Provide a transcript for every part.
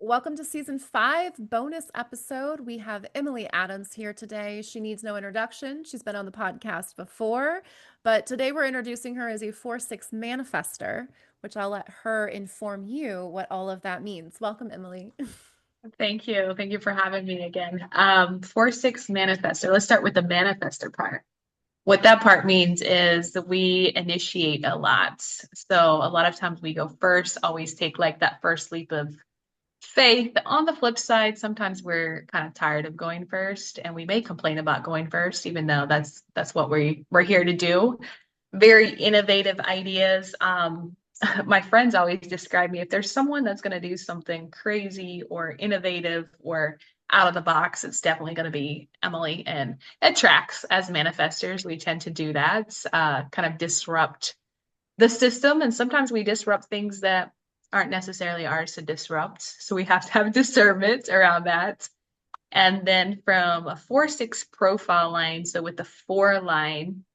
Welcome to season 5 bonus episode. We have Emily Adams here today. She needs no introduction. She's been on the podcast before, but today we're introducing her as a 4/6 manifestor, which I'll let her inform you what all of that means. Welcome, Emily. Thank you. Thank you for having me again. 4/6 manifestor. Let's start with the manifestor part. What that part means is that we initiate a lot. So a lot of times we go first, always take like that first leap of faith. On the flip side, sometimes we're kind of tired of going first, and we may complain about going first, even though that's what we're here to do. Very innovative ideas. My friends always describe me if there's someone that's going to do something crazy or innovative or out of the box, it's definitely going to be Emily. And it tracks as manifestors. We tend to do that, kind of disrupt the system. And sometimes we disrupt things that aren't necessarily ours to disrupt. So we have to have discernment around that. And then from a 4/6 profile line, so with the 4 line,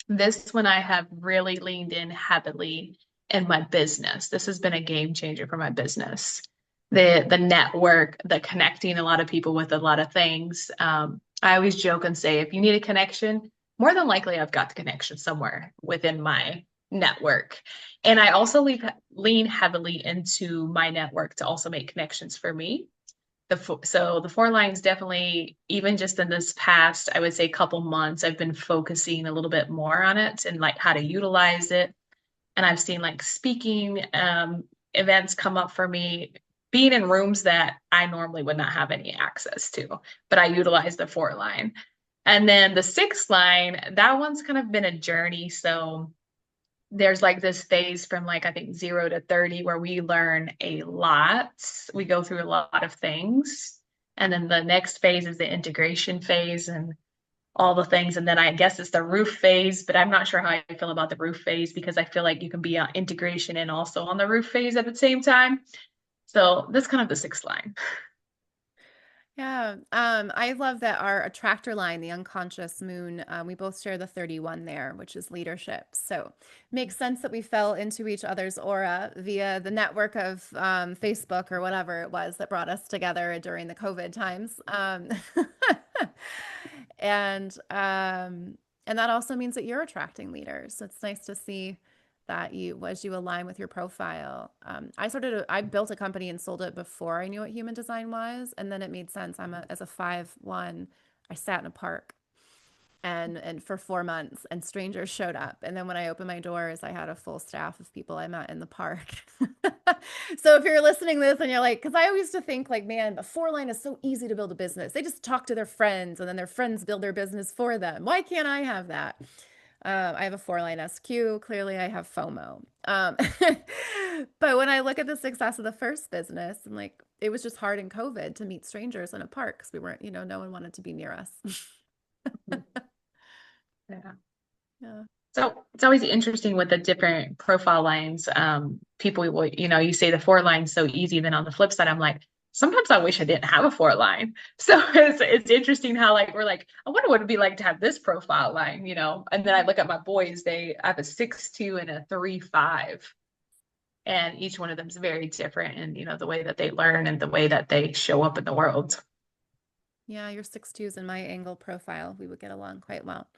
this one I have really leaned in heavily in my business. This has been a game changer for my business. The network, the connecting a lot of people with a lot of things. I always joke and say, if you need a connection, more than likely I've got the connection somewhere within my network. And I also lean heavily into my network to also make connections for me. So the 4 lines definitely, even just in this past, I would say couple months, I've been focusing a little bit more on it and like how to utilize it. And I've seen like speaking events come up for me, being in rooms that I normally would not have any access to, but I utilize the 4 line. And then the 6 line, that one's kind of been a journey. So there's like this phase from like I think 0 to 30 where we learn a lot. We go through a lot of things. And then the next phase is the integration phase and all the things. And then I guess it's the roof phase, but I'm not sure how I feel about the roof phase because I feel like you can be on integration and also on the roof phase at the same time. So that's kind of the 6 line. Yeah, I love that our attractor line, the unconscious moon, we both share the 31 there, which is leadership. So makes sense that we fell into each other's aura via the network of Facebook or whatever it was that brought us together during the COVID times. And and that also means that you're attracting leaders. So it's nice to see that as you align with your profile. I built a company and sold it before I knew what human design was, and then it made sense. As a 5/1, I sat in a park and for 4 months, and strangers showed up. And then when I opened my doors, I had a full staff of people I met in the park. So if you're listening to this and you're like, because I used to think like, man, the 4 line is so easy to build a business. They just talk to their friends and then their friends build their business for them. Why can't I have that? I have a 4 line SQ. Clearly, I have FOMO. But when I look at the success of the first business, and like it was just hard in COVID to meet strangers in a park because we weren't, no one wanted to be near us. Yeah. Yeah. So it's always interesting with the different profile lines. People will, you say the 4 line's so easy. Then on the flip side, I'm like, sometimes I wish I didn't have a 4 line. So it's interesting how like we're like, I wonder what it'd be like to have this profile line. And then I look at my boys, I have a 6/2 and a 3/5. And each one of them is very different in the way that they learn and the way that they show up in the world. Yeah, your 6/2s in my angle profile. We would get along quite well.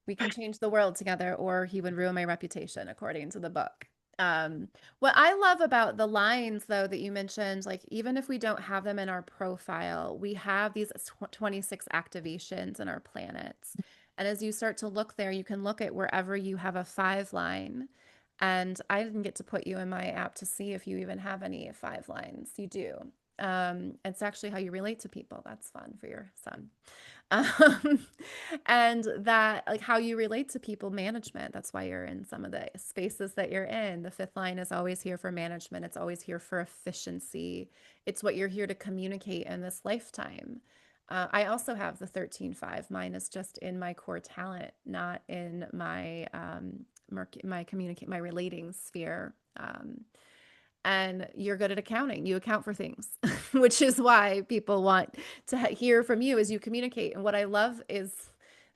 We can change the world together, or he would ruin my reputation, according to the book. What I love about the lines, though, that you mentioned, like even if we don't have them in our profile, we have these 26 activations in our planets. And as you start to look there, you can look at wherever you have a 5 line. And I didn't get to put you in my app to see if you even have any 5 lines. You do. It's actually how you relate to people. That's fun for your son. Um, and that, like how you relate to people management. That's why you're in some of the spaces that you're in. The 5th line is always here for management, it's always here for efficiency. It's what you're here to communicate in this lifetime. I also have the 13/5. Mine is just in my core talent, not in my relating sphere. And you're good at accounting. You account for things, which is why people want to hear from you as you communicate. And what I love is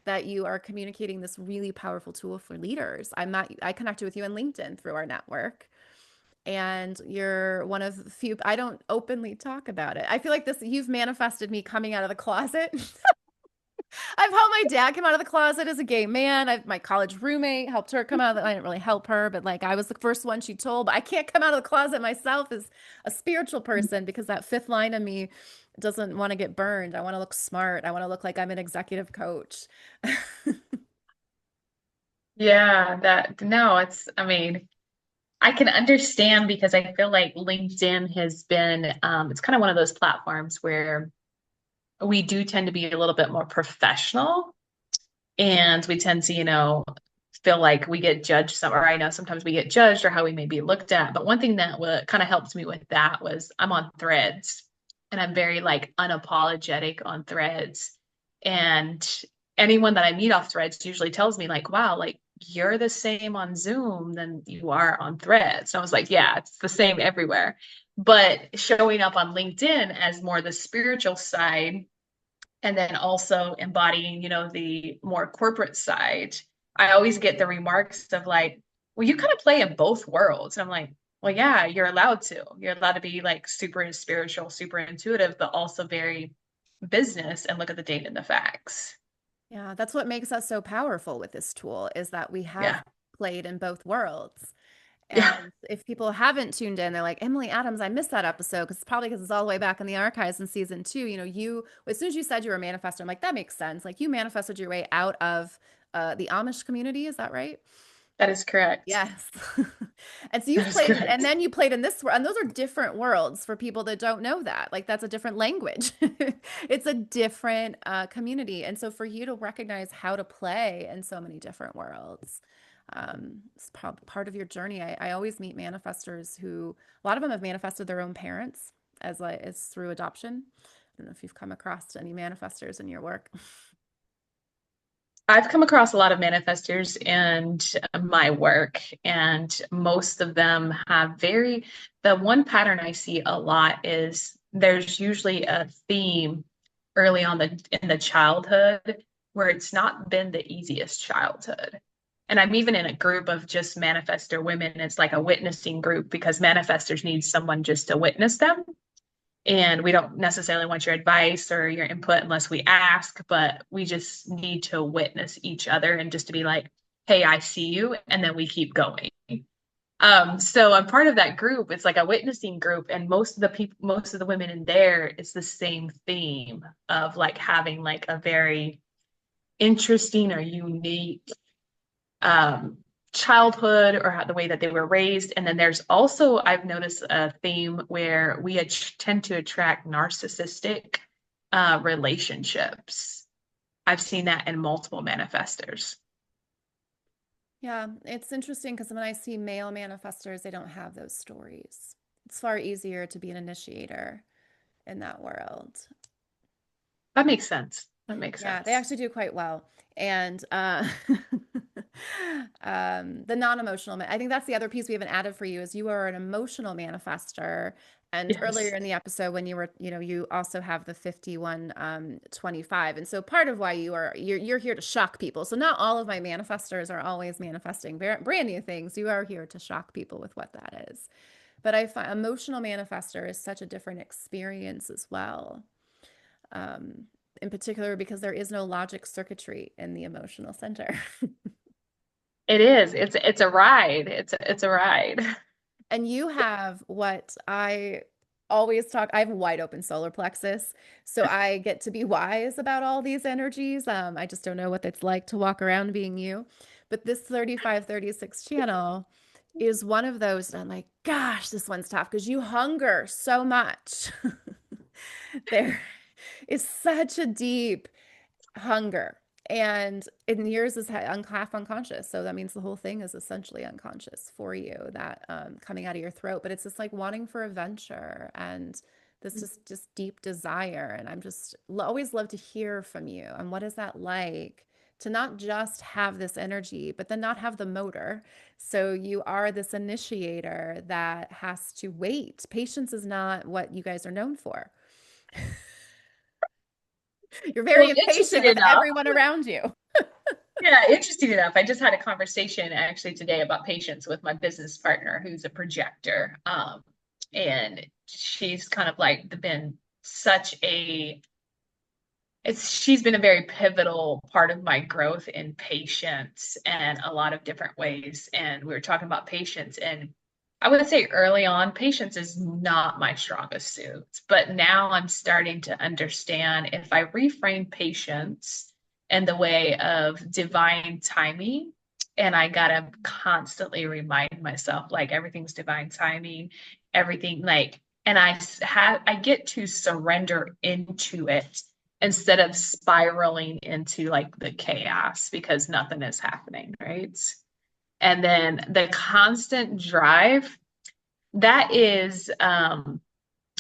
that you are communicating this really powerful tool for leaders. I connected with you on LinkedIn through our network. And you're one of the few, I don't openly talk about it. I feel like this, you've manifested me coming out of the closet. I've helped my dad come out of the closet as a gay man. My college roommate helped her come out of the, I didn't really help her, but like I was the first one she told, but I can't come out of the closet myself as a spiritual person because that fifth line of me doesn't want to get burned. I want to look smart. I want to look like I'm an executive coach. Yeah, that no, I mean, I can understand because I feel like LinkedIn has been, it's kind of one of those platforms where we do tend to be a little bit more professional and we tend to, feel like we get judged some, or I know sometimes we get judged or how we may be looked at. But one thing that kind of helped me with that was I'm on Threads and I'm very like unapologetic on Threads. And anyone that I meet off Threads usually tells me like, wow, like you're the same on Zoom than you are on Threads. So I was like, yeah, it's the same everywhere. But showing up on LinkedIn as more the spiritual side and then also embodying, the more corporate side, I always get the remarks of like, well, you kind of play in both worlds. And I'm like, well, yeah, you're allowed to. You're allowed to be like super spiritual, super intuitive, but also very business and look at the data and the facts. Yeah, that's what makes us so powerful with this tool is that we have Yeah. played in both worlds. Yeah. And if people haven't tuned in, they're like, Emily Adams, I missed that episode because probably because it's all the way back in the archives in season two. As soon as you said you were a manifestor, I'm like, that makes sense. Like you manifested your way out of the Amish community. Is that right? That is correct. Yes. And so That you've is played, and correct. then you played in this world, and those are different worlds for people that don't know that. Like that's a different language. It's a different community. And so for you to recognize how to play in so many different worlds, it's part of your journey. I always meet manifestors who, a lot of them have manifested their own parents as through adoption. I don't know if you've come across any manifestors in your work. I've come across a lot of manifestors in my work, and most of them have the one pattern I see a lot is there's usually a theme early on in the childhood where it's not been the easiest childhood. And I'm even in a group of just manifestor women. It's like a witnessing group because manifestors need someone just to witness them. And we don't necessarily want your advice or your input unless we ask, but we just need to witness each other and just to be like, hey, I see you. And then we keep going. So I'm part of that group. It's like a witnessing group, and most of the women in there, it's the same theme of like having like a very interesting or unique um, childhood or the way that they were raised. And then there's also, I've noticed a theme where we tend to attract narcissistic relationships. I've seen that in multiple manifestors. Yeah, it's interesting because when I see male manifestors, they don't have those stories. It's far easier to be an initiator in that world. That makes sense. That makes Yeah, they sense. actually do quite well. And the non-emotional, I think that's the other piece we haven't added for you is you are an emotional manifester. And earlier Yes. in the episode, when you were, you also have the 51 25. And so part of why you're here to shock people. So not all of my manifestors are always manifesting brand new things. You are here to shock people with what that is. But I find emotional manifester is such a different experience as well. Um, in particular, because there is no logic circuitry in the emotional center. It is. It's a ride. It's a ride. And you have what I always talk, I have a wide open solar plexus. So I get to be wise about all these energies. I just don't know what it's like to walk around being you. But this 3536 channel is one of those that I'm like, gosh, this one's tough because you hunger so much. There is such a deep hunger. And in yours is half unconscious. So that means the whole thing is essentially unconscious for you, that coming out of your throat. But it's just like wanting for adventure and this just deep desire. And I'm just always love to hear from you. And what is that like to not just have this energy, but then not have the motor? So you are this initiator that has to wait. Patience is not what you guys are known for. You're Well, very interesting impatient with enough. everyone around you. Yeah, interesting enough. I just had a conversation actually today about patience with my business partner who's a projector. And she's kind of like been such a she's been a very pivotal part of my growth in patience and a lot of different ways. And we were talking about patience, and I would say early on, patience is not my strongest suit. But now I'm starting to understand if I reframe patience in the way of divine timing, and I gotta constantly remind myself, like everything's divine timing, everything like, and I get to surrender into it instead of spiraling into like the chaos because nothing is happening, right? And then the constant drive, that is a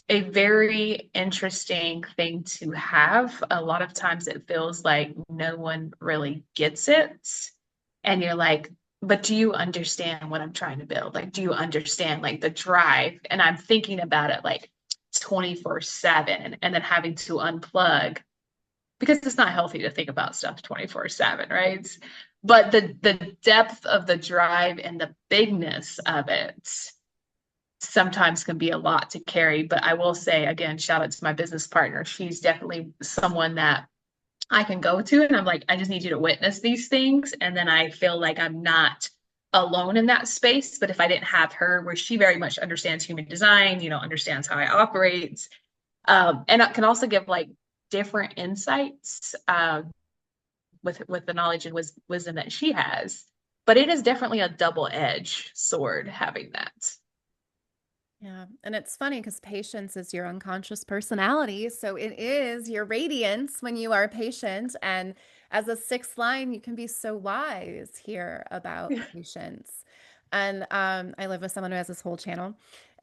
very interesting thing to have. A lot of times it feels like no one really gets it. And you're like, but do you understand what I'm trying to build? Like, do you understand like the drive? And I'm thinking about it like 24/7 and then having to unplug because it's not healthy to think about stuff 24/7, right? But the depth of the drive and the bigness of it sometimes can be a lot to carry. But I will say again, shout out to my business partner. She's definitely someone that I can go to and I'm like, I just need you to witness these things. And then I feel like I'm not alone in that space. But if I didn't have her, where she very much understands human design, understands how I operate, and it can also give like different insights with the knowledge and wisdom that she has. But it is definitely a double-edged sword having that. Yeah. And it's funny because patience is your unconscious personality. So it is your radiance when you are patient. And as a sixth line, you can be so wise here about patience. And I live with someone who has this whole channel,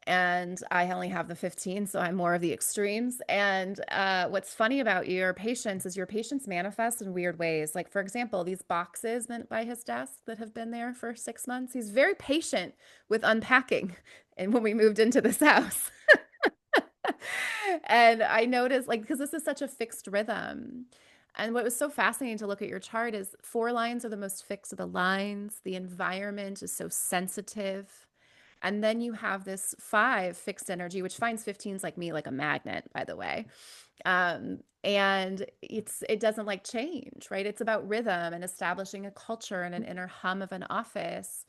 and I only have the 15, so I'm more of the extremes. And what's funny about your patience is your patience manifests in weird ways. Like, for example, these boxes meant by his desk that have been there for 6 months, he's very patient with unpacking. And when we moved into this house, and I noticed, like, because this is such a fixed rhythm. And what was so fascinating to look at your chart is 4 lines are the most fixed of the lines. The environment is so sensitive. And then you have this 5 fixed energy, which finds 15s like me like a magnet, by the way. And it doesn't like change, right? It's about rhythm and establishing a culture and an inner hum of an office.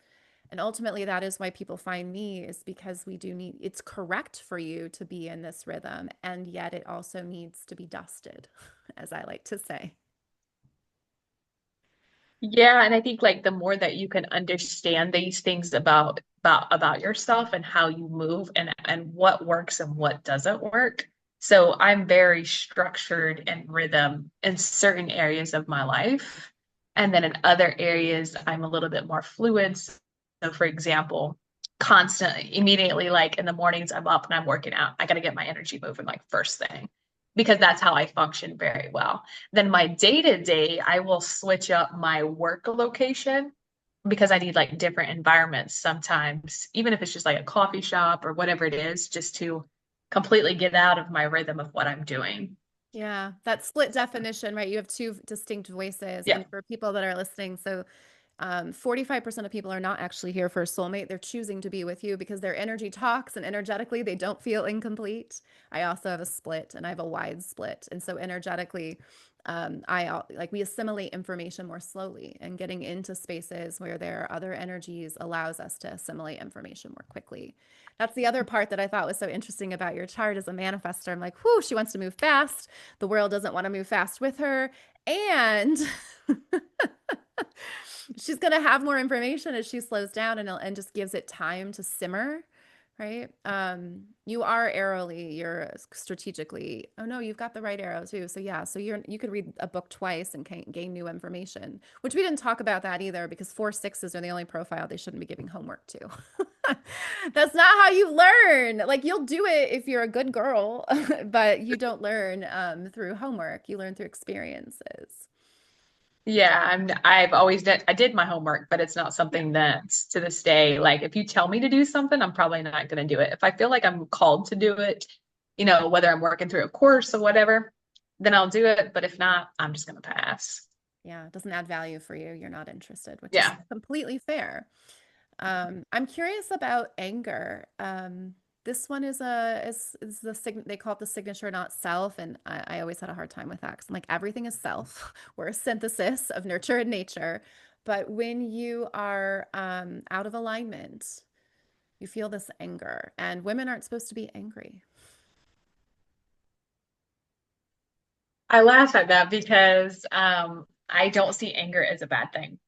And ultimately, that is why people find me, is because we do need, it's correct for you to be in this rhythm. And yet it also needs to be dusted, as I like to say. Yeah, and I think like the more that you can understand these things about yourself and how you move and what works and what doesn't work. So I'm very structured and rhythm in certain areas of my life. And then in other areas, I'm a little bit more fluid. So for example, constantly, immediately, like in the mornings, I'm up and I'm working out. I got to get my energy moving like first thing because that's how I function very well. Then my day to day, I will switch up my work location because I need like different environments sometimes, even if it's just like a coffee shop or whatever it is, just to completely get out of my rhythm of what I'm doing. Yeah, that split definition, right? You have two distinct voices. Yeah. And for people that are listening, so 45% of people are not actually here for a soulmate. They're choosing to be with you because their energy talks and energetically they don't feel incomplete. I also have a split and I have a wide split. And so energetically, like we assimilate information more slowly, and getting into spaces where there are other energies allows us to assimilate information more quickly. That's the other part that I thought was so interesting about your chart as a manifestor. I'm like, whoo, she wants to move fast. The world doesn't want to move fast with her. And she's going to have more information as she slows down, and just gives it time to simmer, right? You are arrowly, you're strategically. Oh no, you've got the right arrow too. So yeah, so you could read a book twice and gain new information, which we didn't talk about that either because 4/6s are the only profile they shouldn't be giving homework to. That's not how you learn. Like you'll do it if you're a good girl, but you don't learn through homework. You learn through experiences. Yeah, I've always done, I did my homework, but it's not something that's to this day. Like if you tell me to do something, I'm probably not going to do it. If I feel like I'm called to do it, whether I'm working through a course or whatever, then I'll do it. But if not, I'm just going to pass. Yeah, it doesn't add value for you. You're not interested, which is Yeah. completely fair. I'm curious about anger. This one is the they call it the signature, not self, and I always had a hard time with that because I'm like everything is self. We're a synthesis of nurture and nature, but when you are out of alignment, you feel this anger, and women aren't supposed to be angry. I laugh at that because I don't see anger as a bad thing.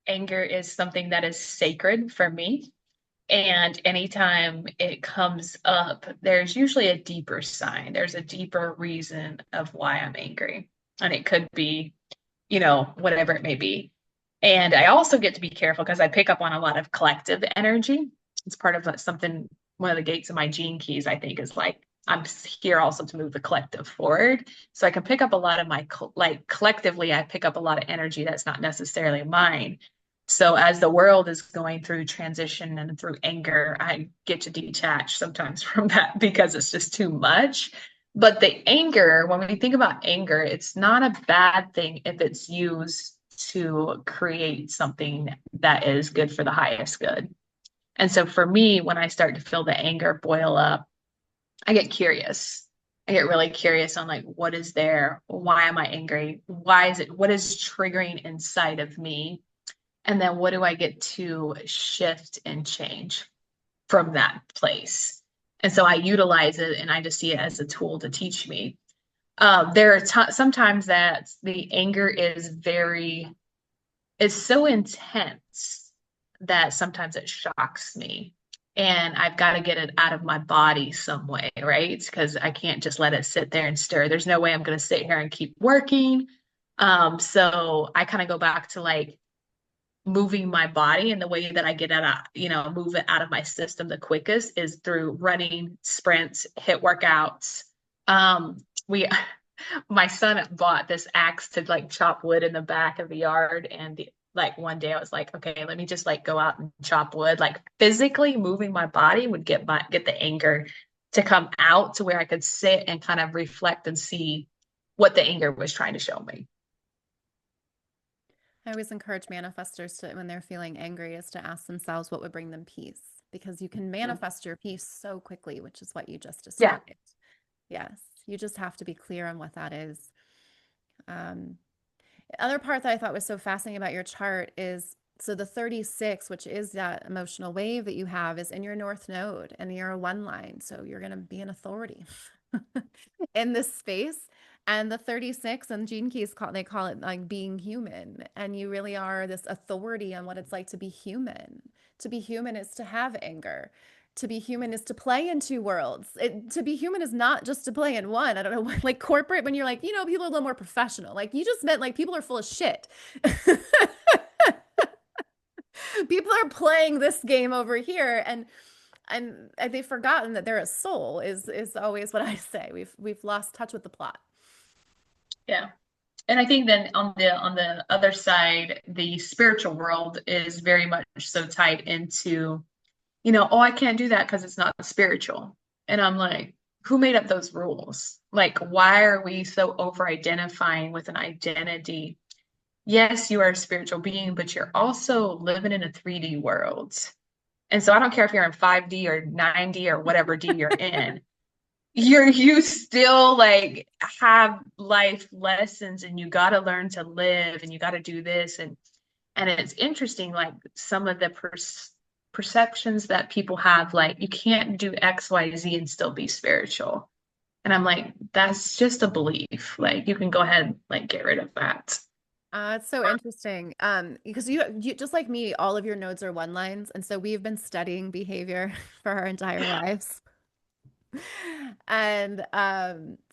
Anger is something that is sacred for me. And anytime it comes up, there's usually a deeper sign. There's a deeper reason of why I'm angry. And it could be, whatever it may be. And I also get to be careful because I pick up on a lot of collective energy. It's part of something, one of the gates of my gene keys, I think, is like I'm here also to move the collective forward. So I can pick up a lot of like collectively, I pick up a lot of energy that's not necessarily mine. So as the world is going through transition and through anger, I get to detach sometimes from that because it's just too much. But the anger, when we think about anger, it's not a bad thing if it's used to create something that is good for the highest good. And so for me, when I start to feel the anger boil up, I get curious. I get really curious on like, what is there? Why am I angry? Why is it? What is triggering inside of me? And then what do I get to shift and change from that place? And so I utilize it and I just see it as a tool to teach me. There are sometimes that the anger is so intense that sometimes it shocks me. And I've got to get it out of my body some way, right? Because I can't just let it sit there and stir. There's no way I'm going to sit here and keep working. So I kind of go back to like moving my body, and the way that I get it out, move it out of my system the quickest is through running, sprints, hit workouts. We my son bought this axe to like chop wood in the back of the yard, and like one day I was like, okay, let me just like go out and chop wood. Like physically moving my body would get the anger to come out to where I could sit and kind of reflect and see what the anger was trying to show me. I always encourage manifestors to, when they're feeling angry, is to ask themselves what would bring them peace, because you can manifest your peace so quickly, which is what you just Yeah. described. Yes, you just have to be clear on what that is. Um, other part that I thought was so fascinating about your chart is so the 36, which is that emotional wave that you have, is in your north node and you're a one line. So you're going to be an authority in this space. And the 36 and Gene Keys they call it like being human. And you really are this authority on what it's like to be human. To be human is to have anger. To be human is to play in two worlds. To be human is not just to play in one. I don't know, like corporate, when you're like, people are a little more professional. Like you just meant like people are full of shit. People are playing this game over here, and they've forgotten that they're a soul. Is always what I say. We've lost touch with the plot. Yeah. And I think then on the other side, the spiritual world is very much so tied into, oh, I can't do that because it's not spiritual. And I'm like, who made up those rules? Like, why are we so over identifying with an identity? Yes, you are a spiritual being, but you're also living in a 3D world. And so I don't care if you're in 5D or 9D or whatever D you're in, you still like have life lessons, and you got to learn to live, and you got to do this. And it's interesting, like some of the perceptions that people have, like you can't do XYZ and still be spiritual. And I'm like, that's just a belief. Like you can go ahead, like get rid of that. It's so interesting. Because you just like me, all of your nodes are one lines, and so we've been studying behavior for our entire lives. And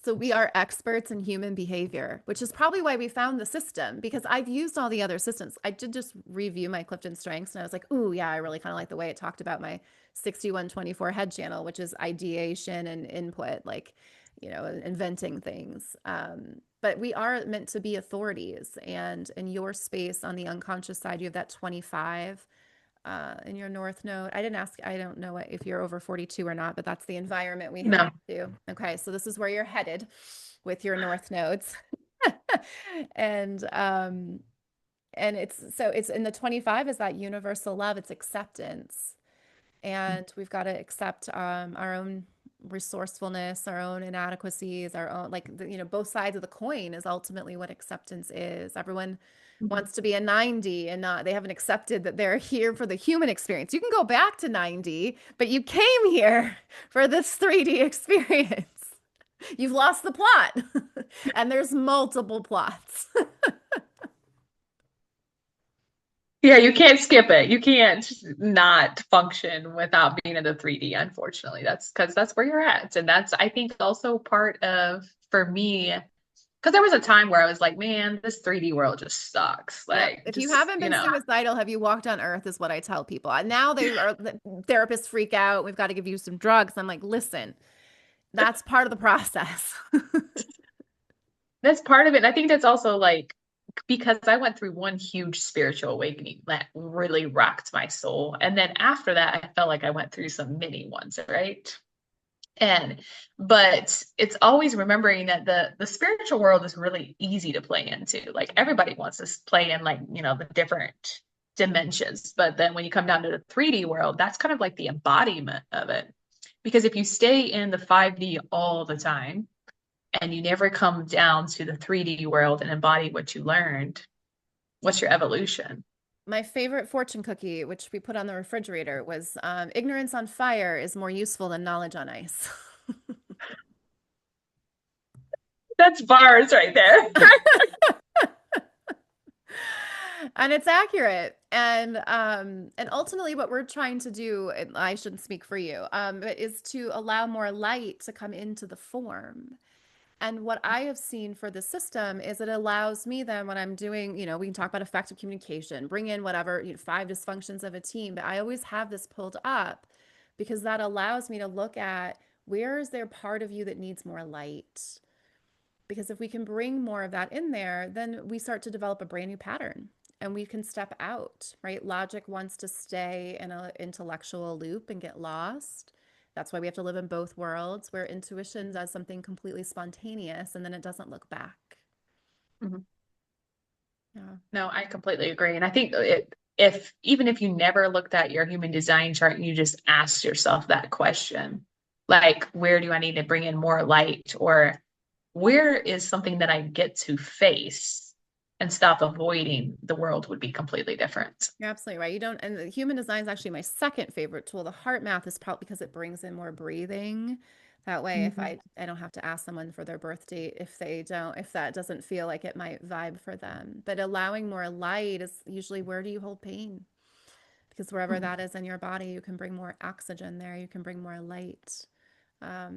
so we are experts in human behavior, which is probably why we found the system, because I've used all the other systems. I did just review my Clifton Strengths, and I was like, ooh, yeah, I really kind of like the way it talked about my 6124 head channel, which is ideation and input, like, inventing things. But we are meant to be authorities. And in your space on the unconscious side, you have that 25 in your north node. I don't know if you're over 42 or not, but that's the environment we have No. to. Okay, so this is where you're headed with your north nodes. And and it's in the 25 is that universal love, it's acceptance. And we've got to accept our own resourcefulness, our own inadequacies, our own, like, both sides of the coin is ultimately what acceptance is. Everyone Mhm. wants to be a 90 and not, they haven't accepted that they're here for the human experience. You can go back to 90, but you came here for this 3D experience. You've lost the plot, and there's multiple plots. Yeah, you can't skip it. You can't not function without being in the 3D, unfortunately. That's because that's where you're at. And that's, I think, also part of, for me, because there was a time where I was like, man, this 3D world just sucks. Yep. Like, If you just, haven't been suicidal, have you walked on earth, is what I tell people. And now the therapists freak out. We've got to give you some drugs. I'm like, listen, that's part of the process. that's part of it. And I think that's also like, because I went through one huge spiritual awakening that really rocked my soul. And then after that, I felt like I went through some mini ones, right? And but it's always remembering that the spiritual world is really easy to play into. Like everybody wants to play in like, the different dimensions. But then when you come down to the 3D world, that's kind of like the embodiment of it. Because if you stay in the 5D all the time and you never come down to the 3D world and embody what you learned, what's your evolution? My favorite fortune cookie, which we put on the refrigerator, was ignorance on fire is more useful than knowledge on ice. That's bars right there. And it's accurate. And ultimately what we're trying to do, and I shouldn't speak for you, but is to allow more light to come into the form. And what I have seen for the system is it allows me then when I'm doing, we can talk about effective communication, bring in whatever, 5 dysfunctions of a team, but I always have this pulled up because that allows me to look at where is there part of you that needs more light? Because if we can bring more of that in there, then we start to develop a brand new pattern and we can step out, right? Logic wants to stay in an intellectual loop and get lost. That's why we have to live in both worlds where intuition does something completely spontaneous and then it doesn't look back. Mhm. Yeah. No, I completely agree. And I think if even if you never looked at your human design chart and you just asked yourself that question, like, where do I need to bring in more light? Or where is something that I get to face and stop avoiding, the world would be completely different. You're absolutely right. You don't, and the human design is actually my second favorite tool. The heart math is probably because it brings in more breathing. That way, if Mhm. I don't have to ask someone for their birth date if that doesn't feel like it might vibe for them. But allowing more light is usually where do you hold pain? Because wherever Mhm. that is in your body, you can bring more oxygen there. You can bring more light.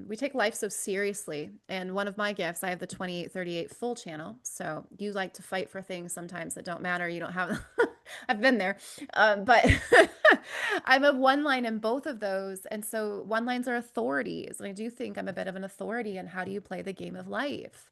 We take life so seriously. And one of my gifts, I have the 2838 full channel. So you like to fight for things sometimes that don't matter. You don't have, I've been there. But I'm a one line in both of those. And so one lines are authorities. And I do think I'm a bit of an authority in how do you play the game of life.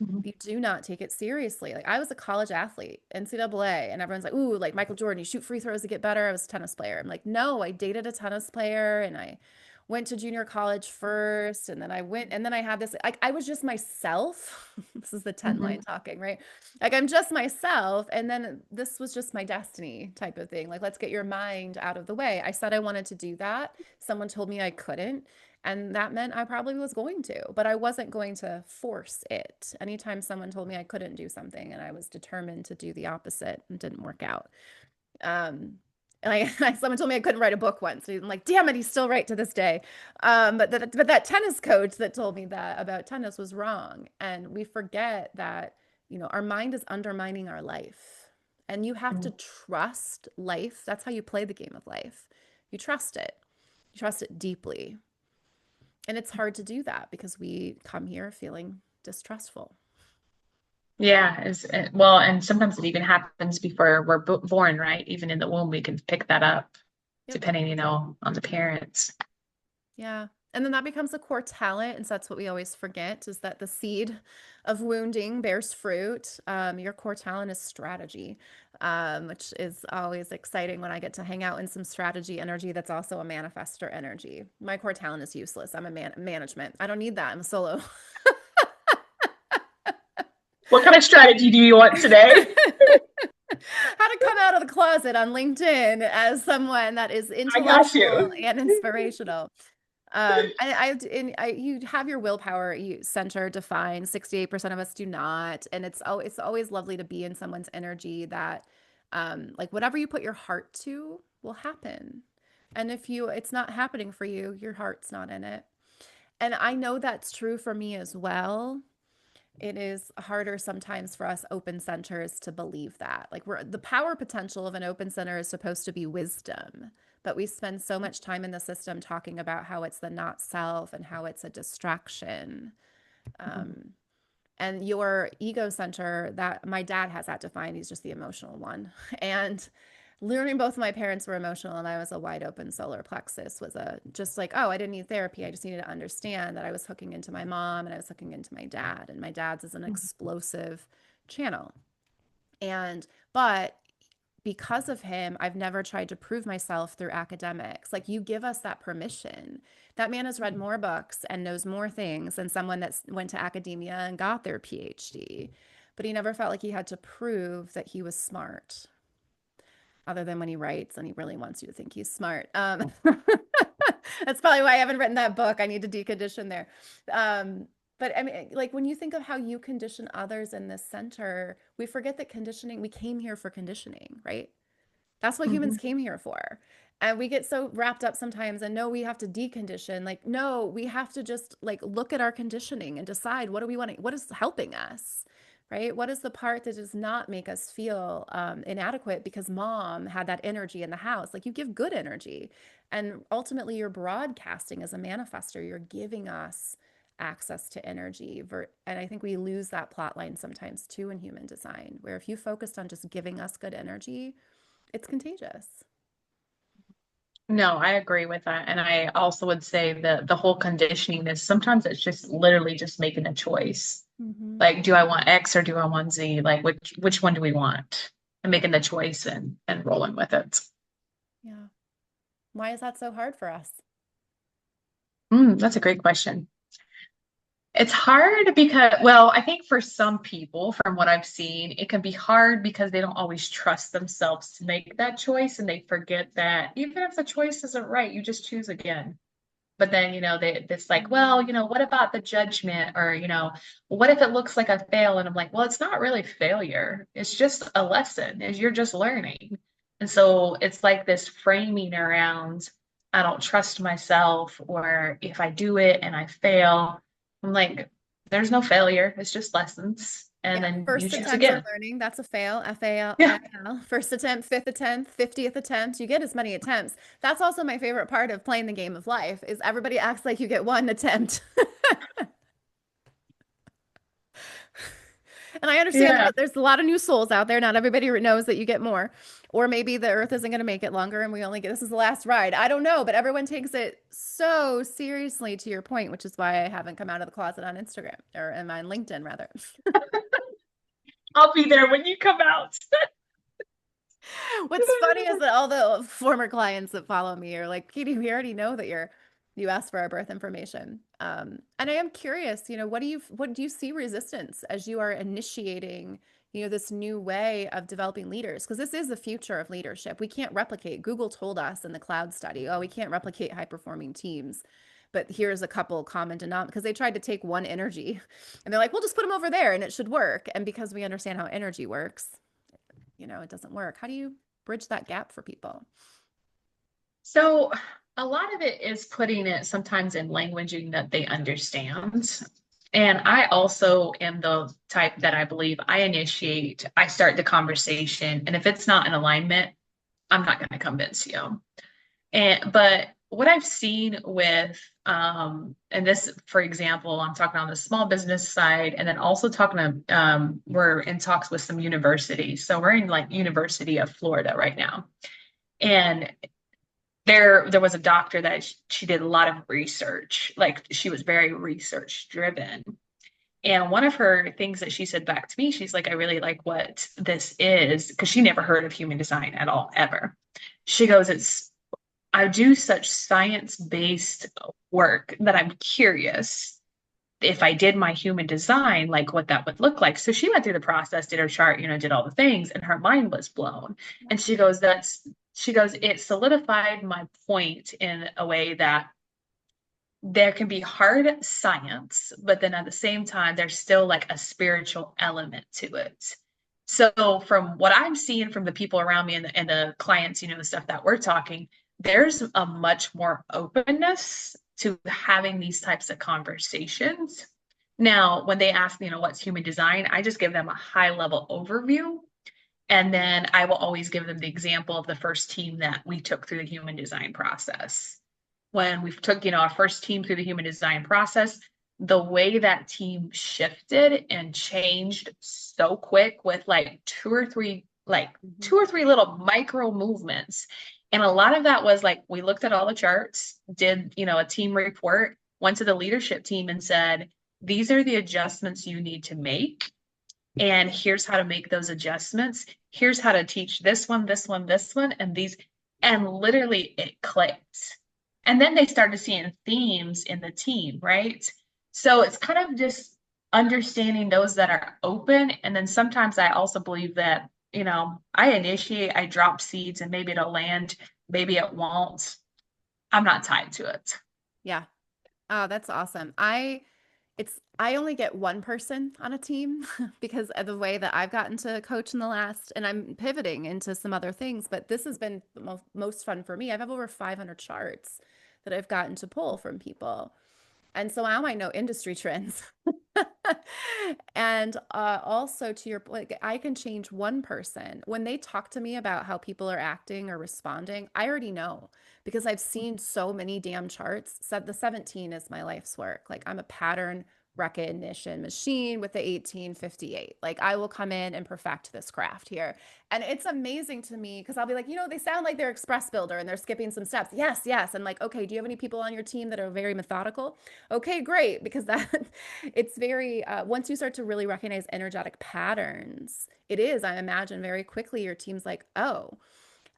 Mhm. You do not take it seriously. Like I was a college athlete, NCAA, and everyone's like, "Ooh, like Michael Jordan, you shoot free throws to get better." I was a tennis player. I'm like, "No, I dated a tennis player, and I went to junior college first, and then I had this. Like I was just myself. This is the 10 line Mhm. talking, right? Like I'm just myself, and then this was just my destiny type of thing. Like let's get your mind out of the way. I said I wanted to do that. Someone told me I couldn't. And that meant I probably was going to, but I wasn't going to force it. Anytime someone told me I couldn't do something and I was determined to do the opposite and didn't work out. Um, and someone told me I couldn't write a book once. And I'm like, damn it, he's still right to this day. But that tennis coach that told me that about tennis was wrong. And we forget that, our mind is undermining our life. And you have to Mhm. trust life. That's how you play the game of life. You trust it. You trust it deeply. And it's hard to do that because we come here feeling distrustful. Yeah, well, and sometimes it even happens before we're born, right? Even in the womb, we can pick that up, Yep. depending, on the parents. Yeah. And then that becomes a core talent. And so that's what we always forget is that the seed of wounding bears fruit. Your core talent is strategy, which is always exciting when I get to hang out in some strategy energy that's also a manifestor energy. My core talent is useless. I'm a management. I don't need that. I'm a solo. What kind of strategy do you want today? How to come out of the closet on LinkedIn as someone that is I got intellectual you. and inspirational. You have your willpower center defined. 68% of us do not, and it's always lovely to be in someone's energy that, like whatever you put your heart to will happen. And if it's not happening for you, your heart's not in it. And I know that's true for me as well. It is harder sometimes for us open centers to believe that. Like the power potential of an open center is supposed to be wisdom, but we spend so much time in the system talking about how it's the not self and how it's a distraction. Um, and your ego center, that my dad has that defined, he's just the emotional one. And learning both of my parents were emotional and I was a wide open solar plexus was just like, oh, I didn't need therapy. I just needed to understand that I was hooking into my mom and I was hooking into my dad. And my dad's is an explosive channel. But because of him, I've never tried to prove myself through academics. Like, you give us that permission. That man has read more books and knows more things than someone that went to academia and got their PhD. But he never felt like he had to prove that he was smart, other than when he writes and he really wants you to think he's smart. That's probably why I haven't written that book. I need to decondition there. But I mean, like when you think of how you condition others in this center, we forget that conditioning, we came here for conditioning, right? That's what humans Mhm. came here for. And we get so wrapped up sometimes and no, we have to decondition. Like, no, we have to just like look at our conditioning and decide what do we want to, what is helping us, right? What is the part that does not make us feel inadequate because mom had that energy in the house? Like, you give good energy. And ultimately, you're broadcasting as a manifester, you're giving us access to energy. And I think we lose that plot line sometimes too in human design, where if you focused on just giving us good energy, it's contagious. No, I agree with that. And I also would say that the whole conditioning is sometimes it's just literally just making a choice. Mm-hmm. Like, do I want X or do I want Z? Like which one do we want? And making the choice and rolling with it. Yeah. Why is that so hard for us? That's a great question. It's hard because, well, I think for some people, from what I've seen, it can be hard because they don't always trust themselves to make that choice and they forget that even if the choice isn't right, you just choose again. But then, it's like, well, Mm. what about the judgment? Or, what if it looks like a fail? And I'm like, well, it's not really failure. It's just a lesson, is you're just learning. And so it's like this framing around, I don't trust myself, or if I do it and I fail, I'm like, there's no failure. It's just lessons. And Yeah, then you first choose attempts are again. learning. That's a fail. Fail. Yeah. First attempt, fifth attempt, 50th attempt. You get as many attempts. That's also my favorite part of playing the game of life is everybody acts like you get one attempt. And I understand Yeah. that there's a lot of new souls out there. Not everybody knows that you get more. Or maybe the earth isn't going to make it longer and we only get this is the last ride. I don't know, but everyone takes it so seriously to your point, which is why I haven't come out of the closet on Instagram or on LinkedIn rather. I'll be there when you come out. What's funny is that all the former clients that follow me are like, Katie, we already know that you asked for our birth information. And I am curious, what do you see resistance as you are initiating, this new way of developing leaders? Because this is the future of leadership. We can't replicate. Google told us in the cloud study, oh, we can't replicate high performing teams. But here's a couple common denominators because they tried to take one energy and they're like, we'll just put them over there and it should work. And because we understand how energy works, it doesn't work. How do you bridge that gap for people? So a lot of it is putting it sometimes in languaging that they understand. And I also am the type that I believe I start the conversation, and if it's not in alignment, I'm not going to convince you. But what I've seen with and this, for example, I'm talking on the small business side, and then also talking to we're in talks with some universities. So we're in like University of Florida right now. And there was a doctor that she did a lot of research, like she was very research driven. And one of her things that she said back to me, she's like, I really like what this is, because she never heard of human design at all, ever. She goes, I do such science-based work that I'm curious if I did my human design, like what that would look like. So she went through the process, did her chart, did all the things, and her mind was blown. And she goes, it solidified my point in a way that there can be hard science, but then at the same time, there's still like a spiritual element to it. So from what I'm seeing from the people around me and the clients, the stuff that we're talking, there's a much more openness to having these types of conversations. Now, when they ask, what's human design, I just give them a high level overview. And then I will always give them the example of the first team that we took through the human design process. When we took, our first team through the human design process, the way that team shifted and changed so quick with like two or three little micro movements. And a lot of that was like we looked at all the charts, did, a team report, went to the leadership team and said, these are the adjustments you need to make. And here's how to make those adjustments. Here's how to teach this one, this one, this one, and these. And literally it clicked. And then they started seeing themes in the team, right? So it's kind of just understanding those that are open. And then sometimes I also believe that, I initiate, I drop seeds, and maybe it'll land, maybe it won't. I'm not tied to it. Yeah. Oh, that's awesome. I only get one person on a team because of the way that I've gotten to coach in the last, and I'm pivoting into some other things, but this has been the most fun for me. I have over 500 charts that I've gotten to pull from people. And so now I know industry trends. And also to your point, like, I can change one person. When they talk to me about how people are acting or responding, I already know because I've seen so many damn charts. So the 17 is my life's work. Like I'm a pattern recognition machine with the 1858. Like I will come in and perfect this craft here. And it's amazing to me because I'll be like, they sound like they're express builder and they're skipping some steps. Yes, yes. And like, okay, do you have any people on your team that are very methodical? Okay, great. Because that it's very, once you start to really recognize energetic patterns, it is, I imagine, very quickly your team's like, oh,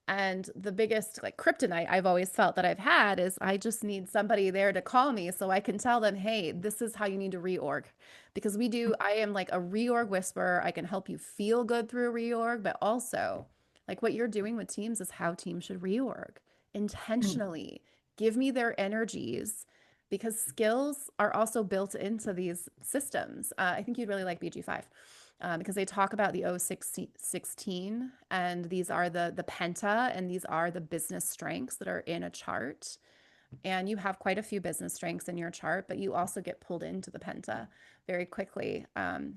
and the biggest like kryptonite I've always felt that I've had is I just need somebody there to call me so I can tell them, hey, this is how you need to reorg. Because I am like a reorg whisperer. I can help you feel good through a reorg, but also like what you're doing with teams is how teams should reorg intentionally. Give me their energies because skills are also built into these systems. I think you'd really like BG5 because they talk about the 016 and these are the penta and these are the business strengths that are in a chart. And you have quite a few business strengths in your chart, but you also get pulled into the penta very quickly,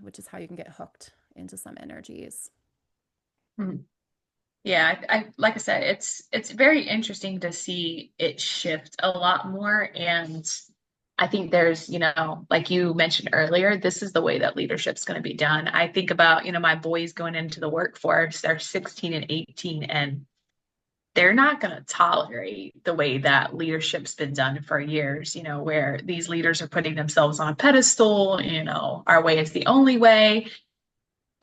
which is how you can get hooked into some energies. Mhm. Yeah, I like I said, it's very interesting to see it shift a lot more. And I think there's, like you mentioned earlier, this is the way that leadership's going to be done. I think about, my boys going into the workforce, they're 16 and 18, and they're not going to tolerate the way that leadership's been done for years, where these leaders are putting themselves on a pedestal, our way is the only way.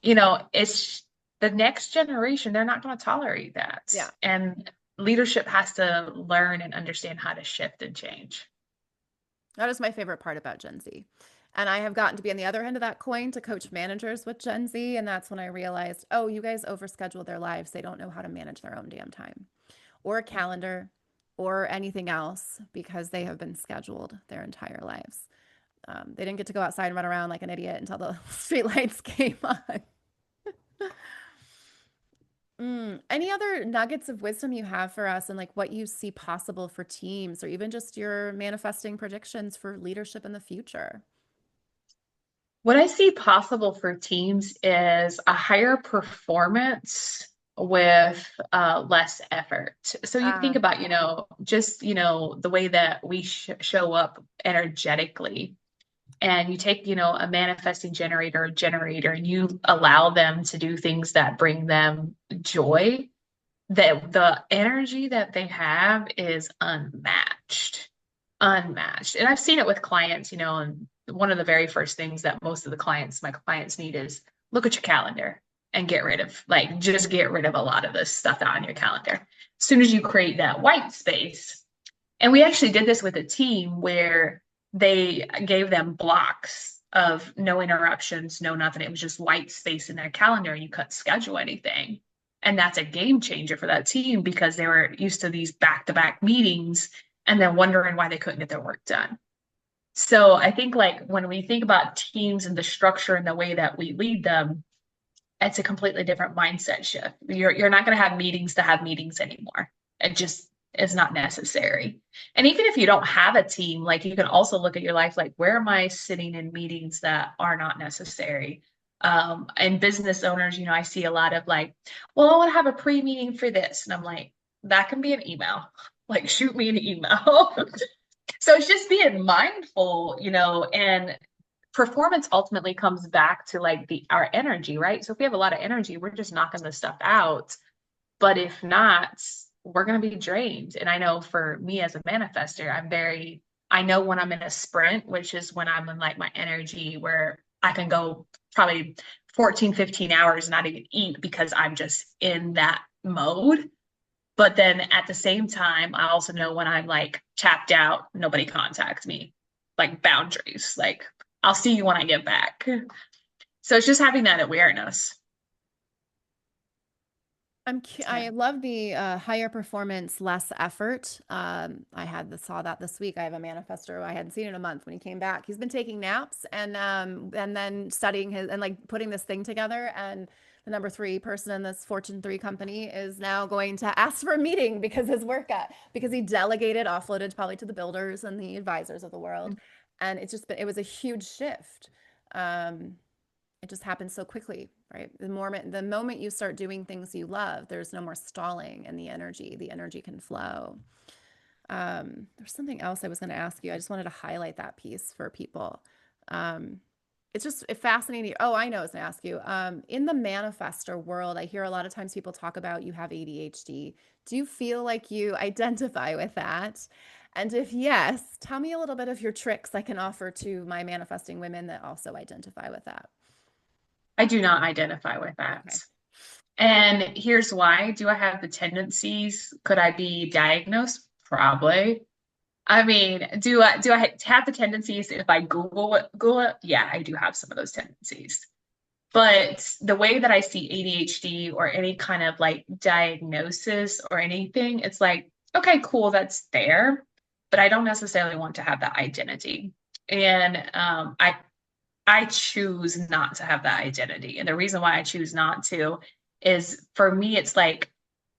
It's the next generation, they're not going to tolerate that. Yeah. And leadership has to learn and understand how to shift and change. That is my favorite part about Gen Z. And I have gotten to be on the other end of that coin to coach managers with Gen Z. And that's when I realized, oh, you guys overschedule their lives. They don't know how to manage their own damn time or a calendar or anything else because they have been scheduled their entire lives. They didn't get to go outside and run around like an idiot until the street lights came on. Any other nuggets of wisdom you have for us and like what you see possible for teams or even just your manifesting predictions for leadership in the future? What I see possible for teams is a higher performance with less effort. So you think Uh, about, just, the way that we show up energetically, and you take, a manifesting generator or generator, and you allow them to do things that bring them joy, that the energy that they have is unmatched, unmatched. And I've seen it with clients, and one of the very first things that most of my clients need is look at your calendar and just get rid of a lot of this stuff on your calendar. As soon as you create that white space, and we actually did this with a team where they gave them blocks of no interruptions, no nothing. It was just white space in their calendar and you couldn't schedule anything. And that's a game changer for that team because they were used to these back-to-back meetings and then wondering why they couldn't get their work done. So I think like when we think about teams and the structure and the way that we lead them, it's a completely different mindset shift. You're not going to have meetings to have meetings anymore. It just is not necessary. And even if you don't have a team, like you can also look at your life like, where am I sitting in meetings that are not necessary? And business owners, I see a lot of like, well, I want to have a pre-meeting for this. And I'm like, that can be an email. Like, shoot me an email. So it's just being mindful, and performance ultimately comes back to like our energy, right? So if we have a lot of energy, we're just knocking this stuff out. But if not, we're going to be drained. And I know for me as a manifester, I know when I'm in a sprint, which is when I'm in like my energy where I can go probably 14, 15 hours and not even eat because I'm just in that mode. But then at the same time, I also know when I'm like tapped out, nobody contacts me, like boundaries, like I'll see you when I get back. So it's just having that awareness. I love the higher performance, less effort. Saw that this week. I have a manifestor I hadn't seen in a month when he came back. He's been taking naps and then studying his and like putting this thing together. And the number three person in this Fortune 3 company is now going to ask for a meeting because he delegated, offloaded probably to the builders and the advisors of the world. And it was a huge shift. Um, it just happens so quickly, right? The moment you start doing things you love, there's no more stalling and the energy can flow. There's something else I was going to ask you. I just wanted to highlight that piece for people. Um, it's just fascinating. Oh, I know I was going to ask you. In the manifestor world, I hear a lot of times people talk about you have ADHD. Do you feel like you identify with that? And if yes, tell me a little bit of your tricks I can offer to my manifesting women that also identify with that. I do not identify with that. Okay. And here's why. Do I have the tendencies? Could I be diagnosed? Probably. I mean, do I have the tendencies if I Google it? Yeah, I do have some of those tendencies. But the way that I see ADHD or any kind of like diagnosis or anything, it's like, okay, cool, that's there, but I don't necessarily want to have that identity. And I choose not to have that identity. And the reason why I choose not to is for me, it's like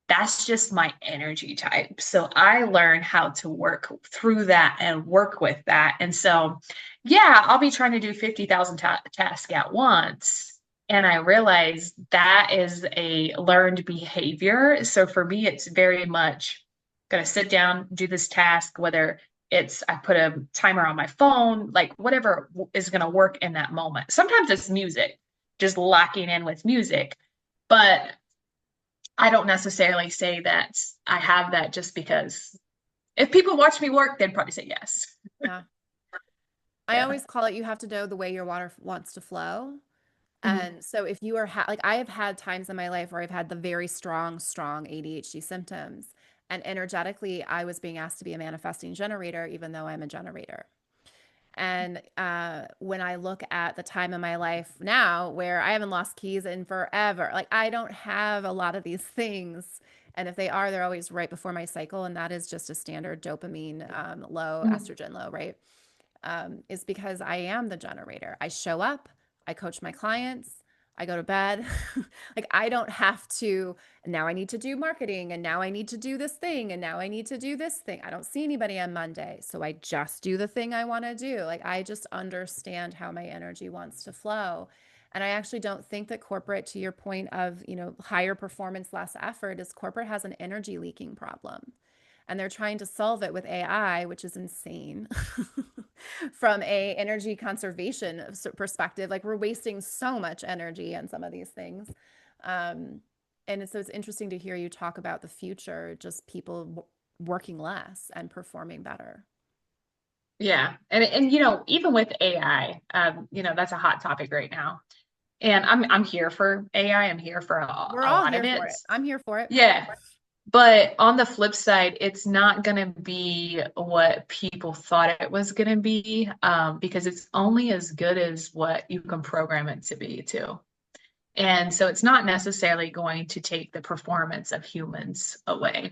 that's just my energy type. So I learn how to work through that and work with that. And so, yeah, I'll be trying to do 50,000 tasks at once. And I realize that is a learned behavior. So for me, it's very much going to sit down, do this task, whether it's I put a timer on my phone, like whatever is going to work in that moment. Sometimes it's music, just locking in with music. But I don't necessarily say that I have that just because if people watch me work, they'd probably say yes. Yeah. I Yeah. always call it you have to know the way your water wants to flow. Mhm. And so if you are like I have had times in my life where I've had the very strong ADHD symptoms and energetically I was being asked to be a manifesting generator even though I'm a generator. And when I look at the time in my life now where I haven't lost keys in forever, like I don't have a lot of these things. And if they are, they're always right before my cycle. And that is just a standard dopamine low, Mhm. estrogen low, right? Is because I am the generator. I show up, I coach my clients, I go to bed. Like I don't have to, now I need to do marketing and now I need to do this thing and now I need to do this thing. I don't see anybody on Monday. So I just do the thing I want to do. Like I just understand how my energy wants to flow. And I actually don't think that corporate, to your point of, higher performance, less effort, is corporate has an energy leaking problem and they're trying to solve it with AI, which is insane. From a energy conservation perspective, like we're wasting so much energy on some of these things. Um, and so it's interesting to hear you talk about the future, just people working less and performing better. Yeah. And even with AI, that's a hot topic right now. And I'm here for AI. I'm here for a We're all lot of here for it. it. I'm here for it. Yeah. But on the flip side, it's not going to be what people thought it was going to be, because it's only as good as what you can program it to be, too. And so it's not necessarily going to take the performance of humans away.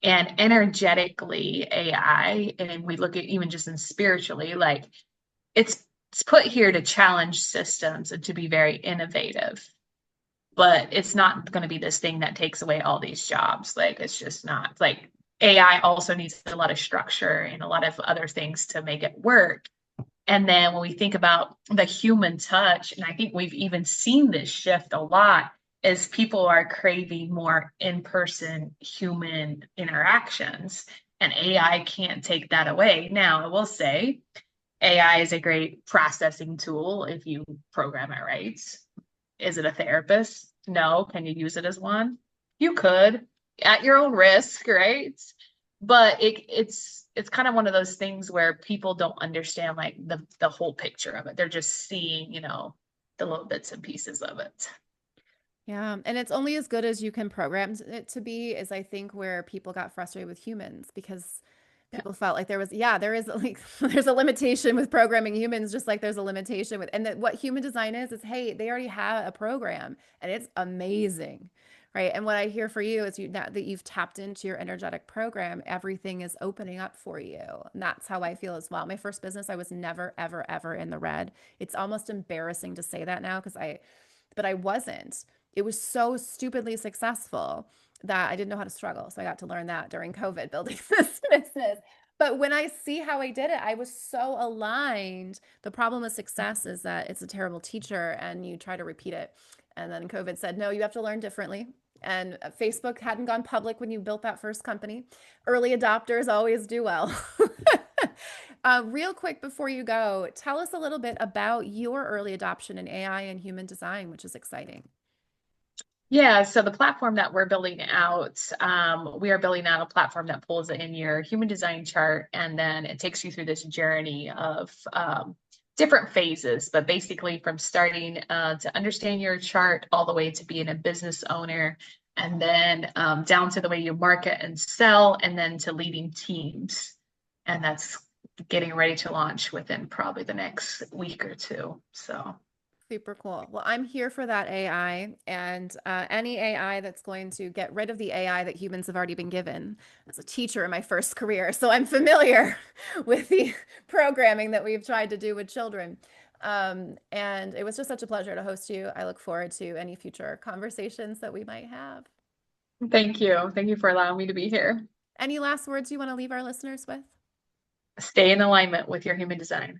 And energetically, AI, and we look at even just in spiritually, like it's put here to challenge systems and to be very innovative, but it's not going to be this thing that takes away all these jobs. Like it's just not. Like AI also needs a lot of structure and a lot of other things to make it work. And then when we think about the human touch, and I think we've even seen this shift a lot, is people are craving more in-person human interactions, and AI can't take that away. Now, I will say AI is a great processing tool if you program it right. Is it a therapist? No. Can you use it as one? You could at your own risk, right? But it's kind of one of those things where people don't understand like the whole picture of it. They're just seeing, the little bits and pieces of it. Yeah, and it's only as good as you can program it to be, is I think where people got frustrated with humans because Yeah. people felt like there was, yeah, there is like there's a limitation with programming humans, just like there's a limitation with, and that what human design is hey, they already have a program and it's amazing, right? And what I hear for you is now that you've tapped into your energetic program, everything is opening up for you. And that's how I feel as well. My first business, I was never, ever, ever in the red. It's almost embarrassing to say that now but I wasn't. It was so stupidly successful that I didn't know how to struggle. So I got to learn that during COVID building this business. But when I see how I did it, I was so aligned. The problem with success is that it's a terrible teacher and you try to repeat it. And then COVID said, no, you have to learn differently. And Facebook hadn't gone public when you built that first company. Early adopters always do well. Real quick before you go, tell us a little bit about your early adoption in AI and human design, which is exciting. Yeah, so the platform that we're building out, we are building out a platform that pulls in your human design chart, and then it takes you through this journey of different phases, but basically from starting to understand your chart all the way to being a business owner, and then down to the way you market and sell, and then to leading teams. And that's getting ready to launch within probably the next week or two. So. Super cool. Well, I'm here for that AI and any AI that's going to get rid of the AI that humans have already been given. As a teacher in my first career, so I'm familiar with the programming that we've tried to do with children. And it was just such a pleasure to host you. I look forward to any future conversations that we might have. Thank you. Thank you for allowing me to be here. Any last words you want to leave our listeners with? Stay in alignment with your human design.